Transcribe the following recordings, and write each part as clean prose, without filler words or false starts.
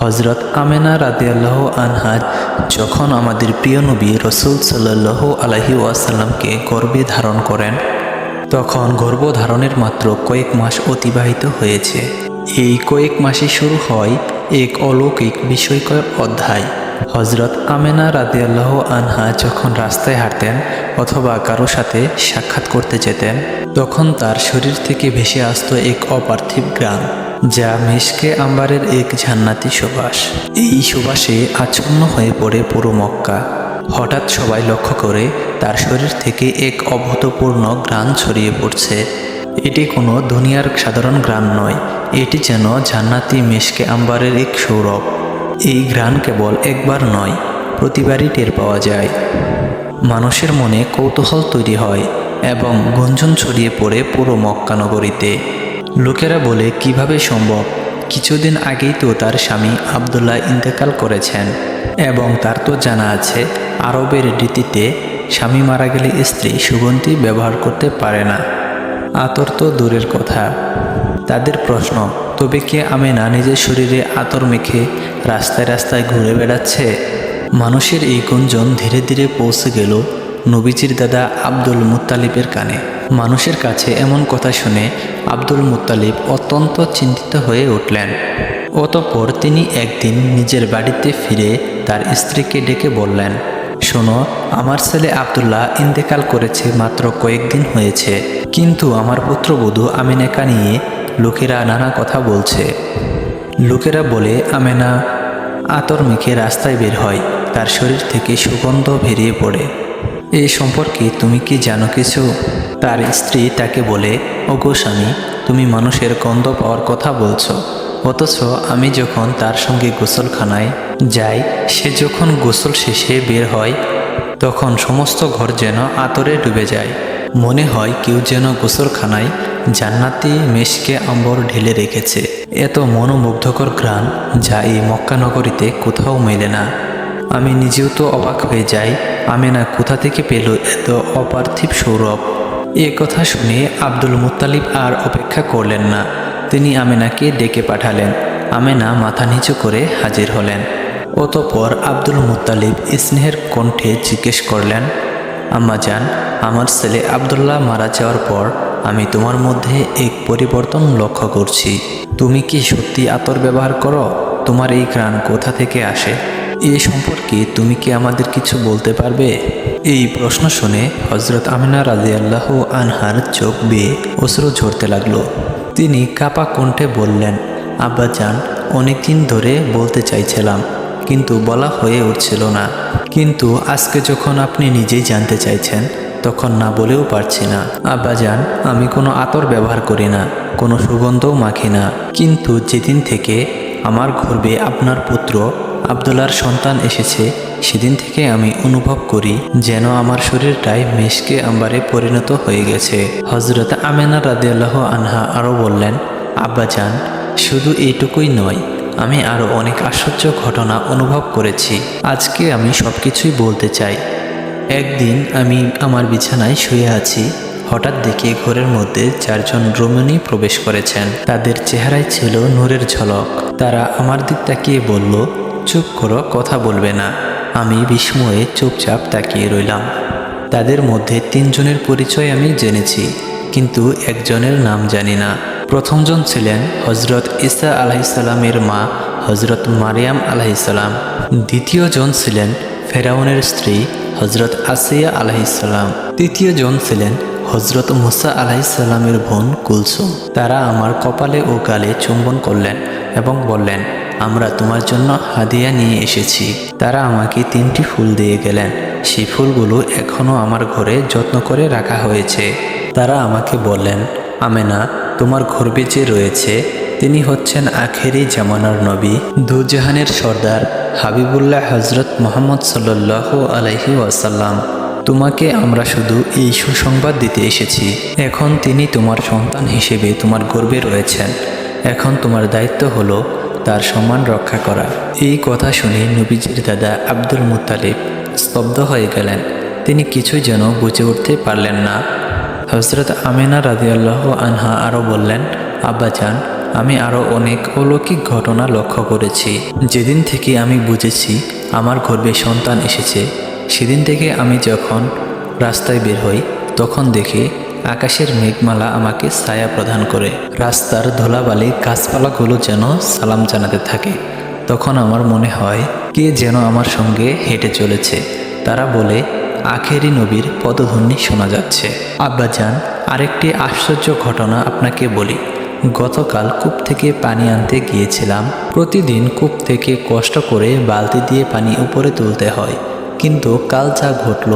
হজরত আমেনা রাদিয়াল্লাহু আনহা যখন আমাদের প্রিয় নবী রসুল সাল্লাল্লাহু আলাইহি ওয়াসাল্লামকে গর্ভে ধারণ করেন, তখন গর্ভধারণের মাত্র কয়েক মাস অতিবাহিত হয়েছে। এই কয়েক মাসে শুরু হয় এক অলৌকিক বিষয়কর অধ্যায়। হজরত আমেনা রাদিয়াল্লাহু আনহা যখন রাস্তায় হাঁটতেন অথবা কারো সাথে সাক্ষাৎ করতে যেতেন, তখন তার শরীর থেকে ভেসে আসত এক অপার্থিব ঘ্রাণ, যা মিশকে আম্বারের এক জান্নাতি সুবাস। এই সুবাসে আচ্ছন্ন হয়ে পড়ে পুরো মক্কা। হঠাৎ সবাই লক্ষ্য করে তার শরীর থেকে এক অভূতপূর্ণ ঘ্রাণ ছড়িয়ে পড়ছে। এটি কোনো দুনিয়ার সাধারণ ঘ্রাণ নয়, এটি যেন জান্নাতি মিশকে আম্বারের এক সৌরভ। এই ঘ্রাণ কেবল একবার নয়, প্রতিবারই টের পাওয়া যায়। মানুষের মনে কৌতূহল তৈরি হয় এবং গুঞ্জন ছড়িয়ে পড়ে পুরো মক্কা নগরীতে। লোকেরা বলে, কিভাবে সম্ভব? কিছুদিন আগেই তো তার স্বামী আবদুল্লাহ ইন্তেকাল করেছেন এবং তার তো জানা আছে আরবের রীতিতে স্বামী মারা গেলে স্ত্রী সুগন্ধি ব্যবহার করতে পারে না। আতর তো দূরের কথা। তাদের প্রশ্ন, তবে কি আমেনা নিজের শরীরে আতর মেখে রাস্তায় রাস্তায় ঘুরে বেড়াচ্ছে? মানুষের এই গুঞ্জন ধীরে ধীরে পৌঁছে গেল নবীজির দাদা আব্দুল মুত্তালিবের কানে। মানুষের কাছে এমন কথা শুনে আব্দুল মুত্তালিব অত্যন্ত চিন্তিত হয়ে উঠলেন। অতঃপর তিনি একদিন নিজের বাড়িতে ফিরে তার স্ত্রীকে ডেকে বললেন, শোনো, আমার ছেলে আব্দুল্লাহ ইন্তেকাল করেছে মাত্র কয়েকদিন হয়েছে, কিন্তু আমার পুত্রবধূ আমিনাকে নিয়ে লোকেরা নানা কথা বলছে। লোকেরা বলে আমেনা আতর মেখে রাস্তায় বের হয়, তার শরীর থেকে সুগন্ধ বেরিয়ে পড়ে। এ সম্পর্কে তুমি কি জানো কিছু? তার স্ত্রী তাকে বলে, ওগো স্বামী, তুমি মানুষের গন্ধ পাওয়ার কথা বলছো, অথচ আমি যখন তার সঙ্গে গোসলখানায় যাই, সে যখন গোসল শেষে বের হয় তখন সমস্ত ঘর যেন আতরে ডুবে যায়। মনে হয় কেউ যেন গোসলখানায় জান্নাতি মেশকে আম্বর ঢেলে রেখেছে। এত মনোমুগ্ধকর ঘ্রাণ যা এই মক্কা নগরীতে কোথাও মেলে না। আমি নিজেও তো অবাক হয়ে যাই, আমেনা কোথা থেকে পেল এত অপার্থিব সৌরভ। এ কথা শুনে আব্দুল মুত্তালিব আর অপেক্ষা করলেন না, তিনি আমেনাকে ডেকে পাঠালেন। আমেনা মাথা নিচু করে হাজির হলেন। অতঃপর আব্দুল মুত্তালিব স্নেহের কণ্ঠে জিজ্ঞেস করলেন, আম্মাজান, আমার ছেলে আবদুল্লাহ মারা যাওয়ার পর আমি তোমার মধ্যে এক পরিবর্তন লক্ষ্য করছি। তুমি কি সত্যি আতর ব্যবহার করো? তোমার এই ঘ্রাণ কোথা থেকে আসে? এ সম্পর্কে তুমি কি আমাদের কিছু বলতে পারবে? এই প্রশ্ন শুনে হজরত আমেনা রাদিয়াল্লাহু আনহার চোখ বেয়ে অশ্রু ঝরতে লাগলো। তিনি কাপা কণ্ঠে বললেন, আব্বাজান, অনেকদিন ধরে বলতে চাইছিলাম, কিন্তু বলা হয়ে উঠছিল না। কিন্তু আজকে যখন আপনি নিজেই জানতে চাইছেন, তখন না বলেও পারছি না। আব্বাজান, আমি কোনো আতর ব্যবহার করি না, কোনো সুগন্ধও মাখি না, কিন্তু যেদিন থেকে আমার গর্ভে আপনার পুত্র আবদুল্লাহর সন্তান এসেছে, সেদিন থেকে আমি অনুভব করি যেন আমার শরীরটাই মেশকে আম্বারে পরিণত হয়ে গেছে। হজরত আমেনা রাদিয়াল্লাহু আনহা আরও বললেন, আব্বাজান, শুধু এইটুকুই নয়, আমি আরও অনেক আশ্চর্য ঘটনা অনুভব করেছি। আজকে আমি সব কিছুই বলতে চাই। একদিন আমি আমার বিছানায় শুয়ে আছি, হঠাৎ দেখি ঘরের মধ্যে 4 জন রমণী প্রবেশ করেছেন। তাদের চেহারায় ছিল নূরের ঝলক। তারা আমার দিক তাকিয়ে বলল, চুপ করো, কথা বলবে না। আমি বিস্ময়ে চুপচাপ তাকিয়ে রইলাম। তাদের মধ্যে 3 জনের পরিচয় আমি জেনেছি, কিন্তু একজনের নাম জানি না। প্রথমজন ছিলেন হজরত ঈসা আলাইহিসসালামের মা হজরত মারিয়াম আলাইহিসসালাম। দ্বিতীয়জন ছিলেন ফেরাউনের স্ত্রী হজরত আসিয়া আলাইহিসসালাম। তৃতীয়জন ছিলেন হজরত মুসা আলাইহিসসালামের বোন কুলসুম। তারা আমার কপালে ও গালে চুম্বন করলেন এবং বললেন, আমরা তোমার জন্য হাদিয়া নিয়ে এসেছি। তারা আমাকে 3টি ফুল দিয়ে গেলেন। সেই ফুলগুলো এখনও আমার ঘরে যত্ন করে রাখা হয়েছে। তারা আমাকে বললেন, আমেনা, তোমার গর্ভে যে রয়েছে তিনি হচ্ছেন আখেরি জামানার নবী, দুজাহানের সর্দার হাবিবুল্লাহ হজরত মুহাম্মদ সাল্লাল্লাহু আলাইহি ওয়াসাল্লাম। তোমাকে আমরা শুধু এই সুসংবাদ দিতে এসেছি। এখন তিনি তোমার সন্তান হিসেবে তোমার গর্ভে রয়েছেন। এখন তোমার দায়িত্ব হলো তার সম্মান রক্ষা করা। এই কথা শুনে নবীজির দাদা আব্দুল মুত্তালিব স্তব্ধ হয়ে গেলেন। তিনি কিছুই যেন বুঝে উঠতে পারলেন না। হজরত আমেনা রাদিয়াল্লাহু আনহা আরও বললেন, আব্বাজান, আমি আরও অনেক অলৌকিক ঘটনা লক্ষ্য করেছি। যেদিন থেকে আমি বুঝেছি আমার গর্ভে সন্তান এসেছে, সেদিন থেকে আমি যখন রাস্তায় বের হই তখন দেখি আকাশের মেঘমালা আমাকে ছায়া প্রদান করে, রাস্তার ধুলাবালি গাছপালাগুলো যেন সালাম জানাতে থাকে। তখন আমার মনে হয় কে যেন আমার সঙ্গে হেঁটে চলেছে। তারা বলে আখেরি নবীর পদধ্বনি শোনা যাচ্ছে। আব্বাজান, আরেকটি আশ্চর্য ঘটনা আপনাকে বলি। গতকাল কূপ থেকে পানি আনতে গিয়েছিলাম। প্রতিদিন কূপ থেকে কষ্ট করে বালতি দিয়ে পানি উপরে তুলতে হয়, কিন্তু কাল যা ঘটল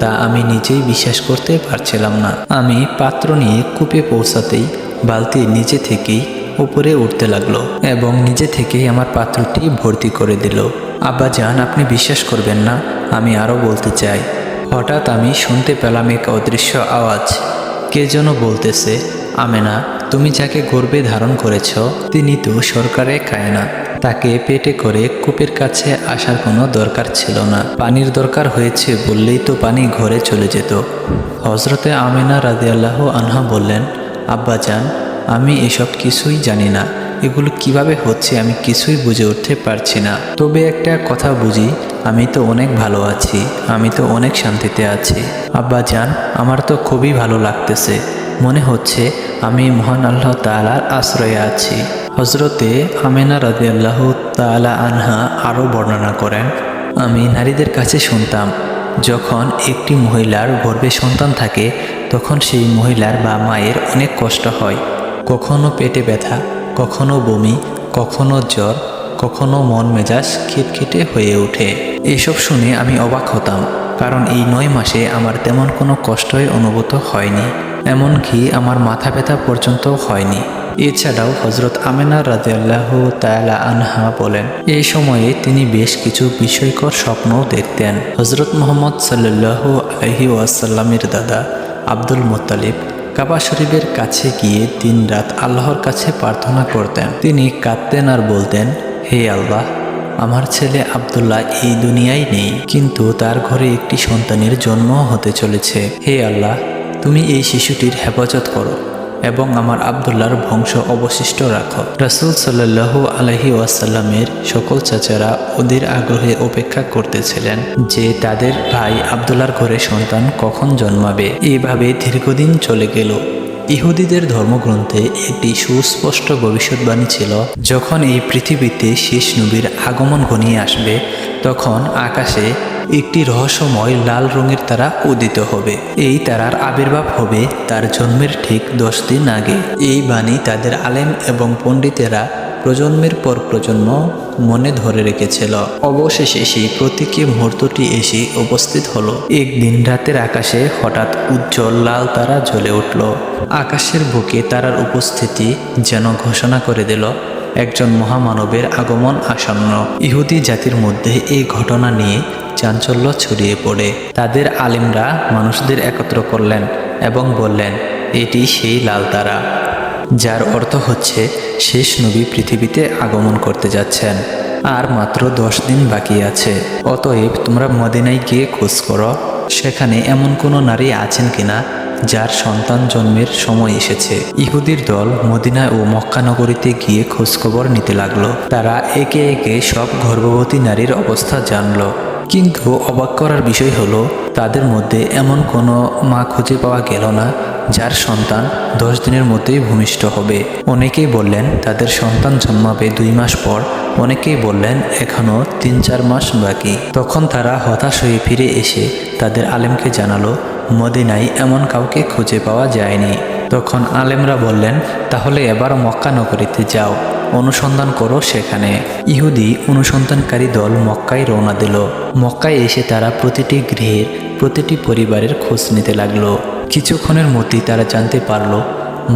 তা আমি নিজেই বিশ্বাস করতে পারছিলাম না। আমি পাত্র নিয়ে কূপে পৌঁছাতেই বালতি নিজে থেকেই উপরে উঠতে লাগলো এবং নিজে থেকেই আমার পাত্রটি ভর্তি করে দিল। আব্বাজান, আপনি বিশ্বাস করবেন না, আমি আরও বলতে চাই। হঠাৎ আমি শুনতে পেলাম এক অদৃশ্য আওয়াজ। কে যেন বলতেছে, আমেনা, তুমি যাকে গর্ভে ধারণ করেছ তিনি তো সরকারে খায় না। তাকে পেটে করে কূপের কাছে আসার কোনো দরকার ছিল না। পানির দরকার হয়েছে বললেই তো পানি ঘরে চলে যেত। হজরতে আমেনা রাদিয়াল্লাহু আনহা বললেন, আব্বাজান, আমি এসব কিছুই জানি না। এগুলো কিভাবে হচ্ছে আমি কিছুই বুঝে উঠতে পারছি না। তবে একটা কথা বুঝি, আমি তো অনেক ভালো আছি, আমি তো অনেক শান্তিতে আছি। আব্বাজান, আমার তো খুবই ভালো লাগতেছে। মনে হচ্ছে আমি মহান আল্লাহ তাআলার আশ্রয়ে আছি। হজরতে আমেনা রাদিয়াল্লাহু তাআলা আনহা আরও বর্ণনা করেন, আমি নারীদের কাছে শুনতাম যখন একটি মহিলার গর্ভে সন্তান থাকে তখন সেই মহিলার বা মায়ের অনেক কষ্ট হয়। কখনো পেটে ব্যথা, কখনো বমি, কখনো জ্বর, কখনো মন মেজাজ খিটখিটে হয়ে ওঠে। এসব শুনে আমি অবাক হতাম, কারণ এই 9 মাসে আমার তেমন কোনো কষ্টই অনুভূত হয়নি, এমনকি আমার মাথা ব্যথা পর্যন্ত হয়নি। এছাড়াও হজরত আমেনা রাদিয়াল্লাহু তাআলা আনহা বলেন, এই সময়ে তিনি বেশ কিছু বিস্ময়কর স্বপ্নও দেখতেন। হজরত মুহাম্মদ সাল্লাল্লাহু আলাইহি ওয়াসাল্লামের দাদা আব্দুল মুত্তালিব কাবা শরীফের কাছে গিয়ে দিনরাত আল্লাহর কাছে প্রার্থনা করতেন। তিনি কাঁদতেন আর বলতেন, হে আল্লাহ, আমার ছেলে আব্দুল্লাহ এই দুনিয়ায় নেই, কিন্তু তার ঘরে একটি সন্তানের জন্ম হতে চলেছে। হে আল্লাহ, তুমি এই শিশুটির হেফাজত করো এবং আমার আব্দুল্লাহর বংশ অবশিষ্ট রাখো। রাসূল সাল্লাল্লাহু আলাইহি ওয়াসাল্লামের সকল চাচারা ওদের আগ্রহে অপেক্ষা করতেছিলেন যে তাদের ভাই আব্দুল্লাহর ঘরে সন্তান কখন জন্মাবে। এইভাবে দীর্ঘদিন চলে গেল। ইহুদিদের ধর্মগ্রন্থে একটি সুস্পষ্ট ভবিষ্যৎবাণী ছিল, যখন এই পৃথিবীতে শেষ নবীর আগমন ঘনিয়ে আসবে তখন আকাশে একটি রহস্যময় লাল রঙের তারা উদিত হবে। এই তারার আবির্ভাব হবে তার জন্মের ঠিক 10 দিন আগে। এই বাণী তাদের আলেম এবং পণ্ডিতেরা প্রজন্মের পর প্রজন্ম মনে ধরে রেখেছিল। অবশেষে সেই প্রতীকী মুহূর্তটি এসে উপস্থিত হলো। একদিন রাতের আকাশে হঠাৎ উজ্জ্বল লাল তারা জ্বলে উঠল। আকাশের বুকে তারার উপস্থিতি যেন ঘোষণা করে দিল একজন মহামানবের আগমন আসন্ন। ইহুদি জাতির মধ্যে এই ঘটনা নিয়ে চাঞ্চল্য ছড়িয়ে পড়ে। তাদের আলেমরা মানুষদের একত্র করলেন এবং বললেন, এটি সেই লাল তারা, যার অর্থ হচ্ছে শেষ নবী পৃথিবীতে আগমন করতে যাচ্ছেন। আর মাত্র 10 দিন বাকি আছে। অতএব তোমরা মদিনায় গিয়ে খোঁজ করো, সেখানে এমন কোনো নারী আছেন কিনা যার সন্তান জন্মের সময় এসেছে। ইহুদির দল মদিনা ও মক্কা নগরীতে গিয়ে খোঁজখবর নিতে লাগলো। তারা একে একে সব গর্ভবতী নারীর অবস্থা জানল, কিন্তু অবাক করার বিষয় হলো তাদের মধ্যে এমন কোনো মা খুঁজে পাওয়া গেল না যার সন্তান 10 দিনের মধ্যেই ভূমিষ্ঠ হবে। অনেকেই বললেন তাদের সন্তান জন্মাবে 2 মাস পর, অনেকেই বললেন এখনও 3-4 মাস বাকি। তখন তারা হতাশ হয়ে ফিরে এসে তাদের আলেমকে জানালো, মদিনায় এমন কাউকে খুঁজে পাওয়া যায়নি। তখন আলেমরা বললেন, তাহলে এবার মক্কা নগরীতে যাও, অনুসন্ধান করো সেখানে। ইহুদি অনুসন্ধানকারী দল মক্কায় রওনা দিল। মক্কায় এসে তারা প্রতিটি গৃহের প্রতিটি পরিবারের খোঁজ নিতে লাগলো। কিছুক্ষণের মধ্যেই তারা জানতে পারল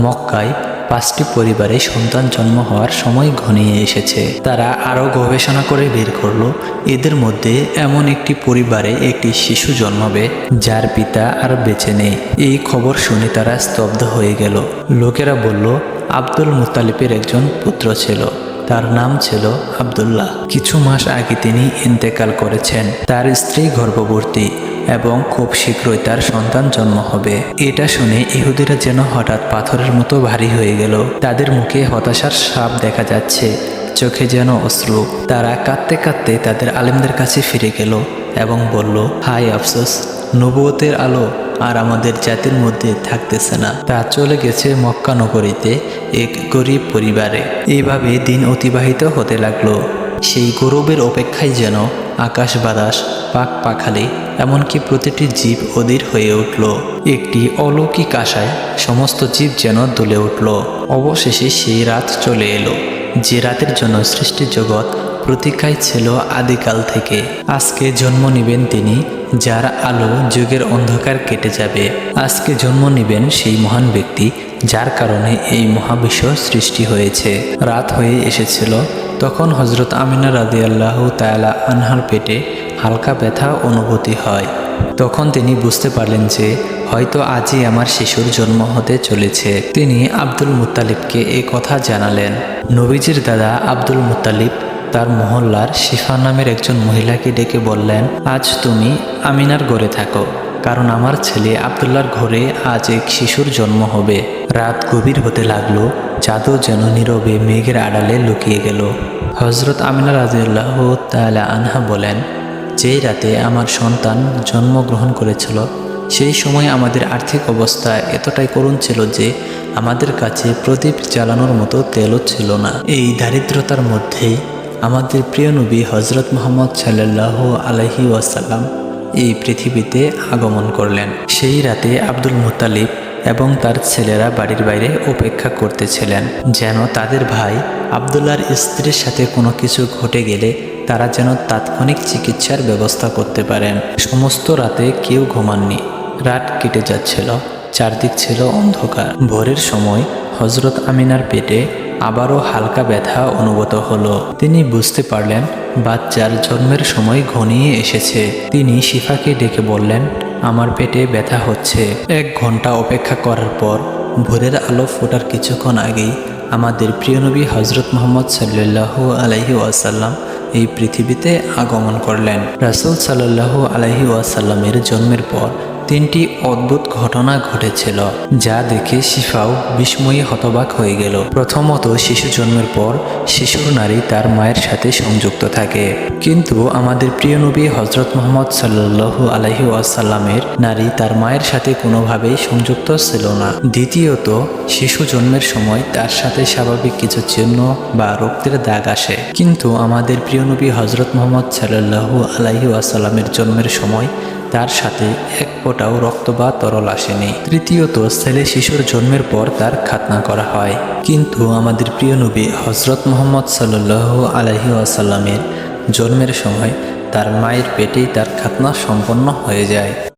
মক্কায় 5টি পরিবারে সন্তান জন্ম হওয়ার সময় ঘনিয়ে এসেছে। তারা আরও গবেষণা করে বের করলো এদের মধ্যে এমন একটি পরিবারে একটি শিশু জন্মাবে যার পিতা আর বেঁচে নেই। এই খবর শুনে তারা স্তব্ধ হয়ে গেল। লোকেরা বলল, আব্দুল মুত্তালিবের একজন পুত্র ছিল, তার নাম ছিল আব্দুল্লাহ। কিছু মাস আগে তিনি ইন্তেকাল করেছেন। তার স্ত্রী গর্ভবতী। এবং খুব শীঘ্রই তার সন্তান জন্ম হবে। এটা শুনে ইহুদিরা যেন হঠাৎ পাথরের মতো ভারী হয়ে গেল। তাদের মুখে হতাশার ছাপ দেখা যাচ্ছে, চোখে যেন অশ্রু। তারা কাঁদতে কাঁদতে তাদের আলেমদের কাছে ফিরে গেল এবং বলল, হায় আফসোস, নবুয়তের আলো আর আমাদের জাতির মধ্যে থাকতেছে না। তা চলে গেছে মক্কা নগরীতে এক গরিব পরিবারে। এইভাবে দিন অতিবাহিত হতে লাগলো। সেই গৌরবের অপেক্ষায় যেন আকাশ বাতাস, পাক পাখালি, এমনকি প্রতিটি জীব অধীর হয়ে উঠল। একটি অলৌকিক আশায় সমস্ত জীব যেন দুলে উঠল। অবশেষে সেই রাত চলে এলো, যে রাতের জন্য সৃষ্টি জগৎ প্রতীক্ষায় ছিল আদিকাল থেকে। আজকে জন্ম নেবেন তিনি, যার আলো যুগের অন্ধকার কেটে যাবে। আজকে জন্ম নেবেন সেই মহান ব্যক্তি, যার কারণে এই মহাবিশ্ব সৃষ্টি হয়েছে। রাত হয়ে এসেছিল। তখন হজরত আমিনা রাদিয়াল্লাহু তাআলা আনহার পেটে হালকা ব্যথা অনুভূতি হয়। তখন তিনি বুঝতে পারলেন যে হয়তো আজই আমার শিশুর জন্ম হতে চলেছে। তিনি আব্দুল মুত্তালিবকে এই কথা জানালেন। নবীজির দাদা আব্দুল মুত্তালিব তার মহল্লার শিফা নামের একজন মহিলাকে ডেকে বললেন, আজ তুমি আমিনার ঘরে থাকো, কারণ আমার ছেলে আবদুল্লার ঘরে আজ এক শিশুর জন্ম হবে। রাত গভীর হতে লাগলো, চাঁদও যেন নীরবে মেঘের আড়ালে লুকিয়ে গেল। হজরত আমিনা রাদিয়াল্লাহু তাআলা আনহা বলেন, যেই রাতে আমার সন্তান জন্মগ্রহণ করেছিল, সেই সময় আমাদের আর্থিক অবস্থা এতটাই করুণ ছিল যে আমাদের কাছে প্রদীপ জ্বালানোর মতো তেলও ছিল না। এই দারিদ্রতার মধ্যেই আমাদের প্রিয় নবী হজরত মুহাম্মদ সাল্লাল্লাহু আলাইহি ওয়াসাল্লাম এই পৃথিবীতে আগমন করলেন। সেই রাতে আব্দুল মুত্তালিব এবং তার ছেলেরা বাড়ির বাইরে অপেক্ষা করতেছিলেন, যেন তাদের ভাই আবদুল্লাহর স্ত্রীর সাথে কোনো কিছু ঘটে গেলে তারা যেন তাৎক্ষণিক চিকিৎসার ব্যবস্থা করতে পারেন। সমস্ত রাতে কেউ ঘুমাননি। রাত কেটে যাচ্ছিল, চারদিক ছিল অন্ধকার। ভোরের সময় হজরত আমিনার পেটে আবারও হালকা ব্যথা অনুভূত হলো। তিনি বুঝতে পারলেন বাচ্চার জন্মের সময় ঘনিয়ে এসেছে। তিনি শিফাকে ডেকে বললেন, আমার পেটে ব্যথা হচ্ছে। 1 ঘন্টা অপেক্ষা করার পর ভোরের আলো ফোটার কিছুক্ষণ আগেই আমাদের প্রিয় নবী হজরত মুহাম্মদ সাল্লাল্লাহু আলাইহি ওয়াসাল্লাম এই পৃথিবীতে আগমন করলেন। রাসূল সাল্লাল্লাহু আলাইহি ওয়াসাল্লামের জন্মের পর 3টি অদ্ভুত ঘটনা ঘটেছিল, যা দেখে শিফাও বিস্ময়ে হতবাক হয়ে গেল। প্রথমত, শিশু জন্মের পর শিশুর নারী তার মায়ের সাথে সংযুক্ত থাকে, কিন্তু আমাদের প্রিয় নবী হজরত মুহাম্মদ সাল্লাল্লাহু আলাইহি ওয়াসাল্লামের নারী তার মায়ের সাথে কোনোভাবেই সংযুক্ত ছিল না। দ্বিতীয়ত, শিশু জন্মের সময় তার সাথে স্বাভাবিক কিছু চিহ্ন বা রক্তের দাগ আসে, কিন্তু আমাদের প্রিয় নবী হজরত মুহাম্মদ সাল্লাল্লাহু আলাইহি ওয়াসাল্লামের জন্মের সময় তার সাথে এক ফোঁটাও রক্ত বা তরল আসেনি। তৃতীয়ত, ছেলে শিশুর জন্মের পর তার খাতনা করা হয়, কিন্তু আমাদের প্রিয় নবী হজরত মুহাম্মদ সাল্লাল্লাহু আলাইহি ওয়াসাল্লামের জন্মের সময় তার মায়ের পেটেই তার খাতনা সম্পন্ন হয়ে যায়।